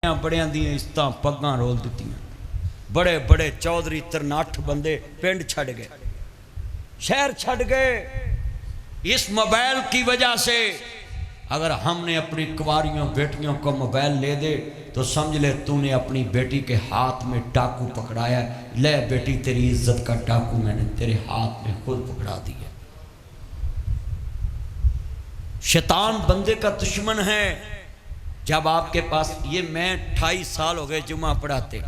बड़िया दी इज्जत पग्गां रोल दित्तियां। बड़े बड़े चौधरी तरनाठ बंदे पिंड छड़ गए, शहर छड़ गए इस मोबाइल की वजह से। अगर हमने अपनी कुंवारियों बेटियों को मोबाइल ले दे तो समझ ले तूने अपनी बेटी के हाथ में डाकू पकड़ाया। ले बेटी तेरी इज्जत का डाकू मैंने तेरे हाथ में खुद पकड़ा दिया। शैतान बंदे का दुश्मन है। जब आपके पास ये मैं 28 साल हो गए जुमा पढ़ाते,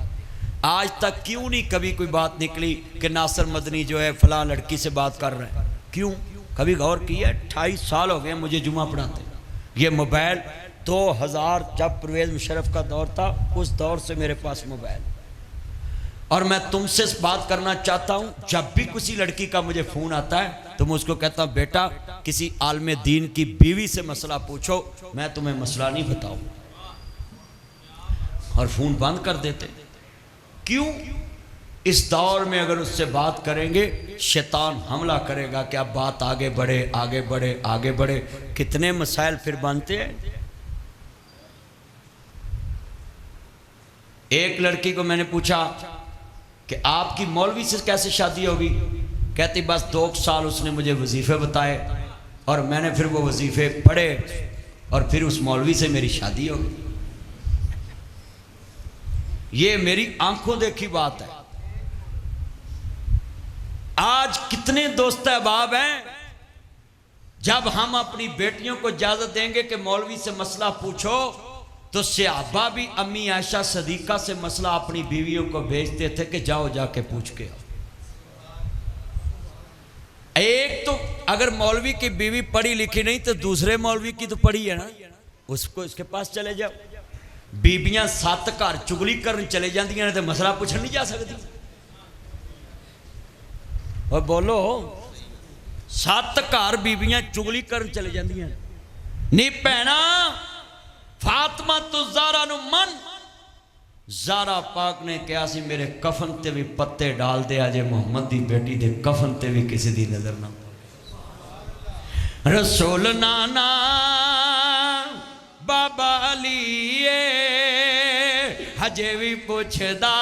आज तक क्यों नहीं कभी कोई बात निकली कि नासिर मदनी जो है फलां लड़की से बात कर रहे हैं? क्यों कभी गौर किया? 28 साल हो गए मुझे जुमा पढ़ाते। ये मोबाइल 2000 जब परवेज़ मुशर्रफ का दौर था उस दौर से मेरे पास मोबाइल। और मैं तुमसे बात करना चाहता हूँ, जब भी किसी लड़की का मुझे फ़ोन आता है तो मैं उसको कहता हूँ बेटा किसी आलमे दीन की बीवी से मसला पूछो, मैं तुम्हें मसला नहीं बताऊँ। और फ़ोन बंद कर देते। क्यों? इस दौर में अगर उससे बात करेंगे शैतान हमला करेगा कि अब बात आगे बढ़े आगे बढ़े आगे बढ़े। कितने मसाइल फिर बनते हैं। एक लड़की को मैंने पूछा कि आपकी मौलवी से कैसे शादी होगी? कहती बस 2 साल उसने मुझे वजीफे बताए और मैंने फिर वो वजीफे पढ़े और फिर उस मौलवी से मेरी शादी होगी। ये मेरी आंखों देखी बात है। आज कितने दोस्त अहबाब हैं, जब हम अपनी बेटियों को इजाजत देंगे कि मौलवी से मसला पूछो तो सहाबा भी अम्मी आयशा सदीका से मसला अपनी बीवियों को भेजते थे कि जाओ जाके पूछ के आओ। एक तो अगर मौलवी की बीवी पढ़ी लिखी नहीं तो दूसरे मौलवी की तो पढ़ी है ना, उसको इसके पास चले जाओ। बीबियां 7 घर चुगली करन चले जांदियां ने तो मसला पूछन नहीं जा सकती। और बोलो 7 घर बीबियां चुगली करन चले जांदियां नी भैणा। फातिमा तो ज़ारा नु मन ज़ारा पाक ने कहा सी मेरे कफन ते भी पत्ते डाल दे, अजे मुहम्मद दी बेटी दे कफन ते भी किसी दी नजर ना। रसूल नाना बाबा अली हजे भी पुछदा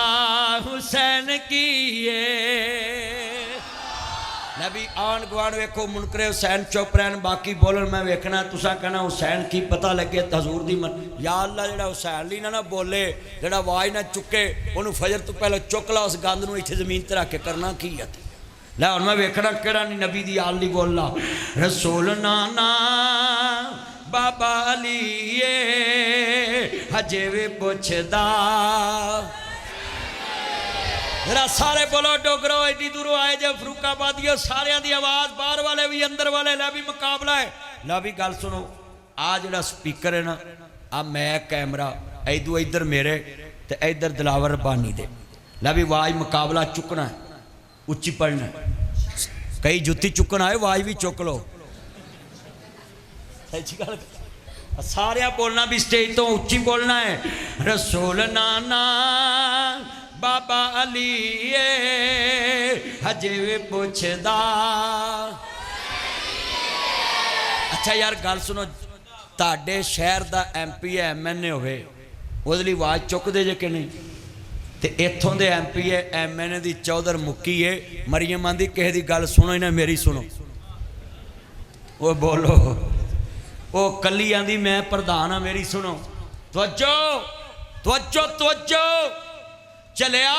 हुसैन कीए। नबी आन गुआन वेखो मुनकरे हुसैन चुप रहन, बाकी बोलन मैं वेखना। तुसा कहना हुसैन की पता लगे हजूर दी मन। या अल्लाह जेड़ा हुसैन ली ना बोले, जेड़ा आवाज़ ना चुके उन्होंने फजर तो पहले चुक ला, उस गंद नूं इत्थे जमीन ते रख के करना की है। लै हुण मैं वेखना केड़ा नहीं नबी दी आल दी बोलना। रसूल नाना बाबा अली हजे वे पुछदा। जरा सारे बोलो डोगरो एडी दूरों आए जब फरूकाबादियों सारिया की आवाज़ बाहर वाले भी अंदर वाले। ला भी मुकाबला है। ला भी गल सुनो, आ जड़ा स्पीकर है ना, आ मैं कैमरा इदू इधर मेरे ते इधर दिलावर रब्बानी दे। ला भी आवाज़ मुकाबला चुकना है, उच्ची पढ़ना है। कई जुत्ती चुकना है, आवाज़ भी चुक लो। सारिया बोलना भी स्टेज तो उच्ची बोलना है। रसूल नाना बाबा अली हजे वे पुछदा। अच्छा यार गल सुनो, ताडे शहर दा MP है MNA होवे ओहदे लई आवाज़ चुकदे जे कि नहीं? ते इत्थों दे MP है MNA दी चौधर मुक्की है मरियम आंदी किसी दी गल सुनो ना मेरी सुनो। वो बोलो वो कली आंदी मैं प्रधान हाँ मेरी सुनो। तवज्जो तवज्जो तवज्जो। चलिया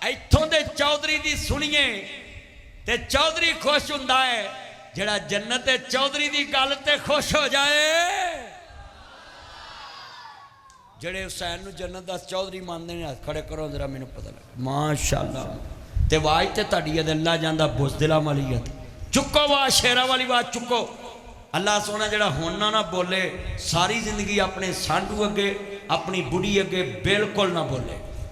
इत्थों दे चौधरी दी सुनिए ते चौधरी खुश हुंदा है, जेड़ा जन्नत ते चौधरी दी गल ते खुश हो जाए। जेड़े हुसैन नूं जन्नत दा चौधरी मानदे ने हाथ खड़े करो जरा मैनूं पता लगे। माशाअल्लाह ते आवाज़ ते तुहाडी अल्लाह जांदा बुज़दिला वाली है। चुको आवाज़ शेरा वाली आवाज़ चुको। अल्लाह सोना जड़ा होना ना बोले सारी जिंदगी अपने सांडू अगे अपनी बुढ़ी अगे बिल्कुल ना बोले।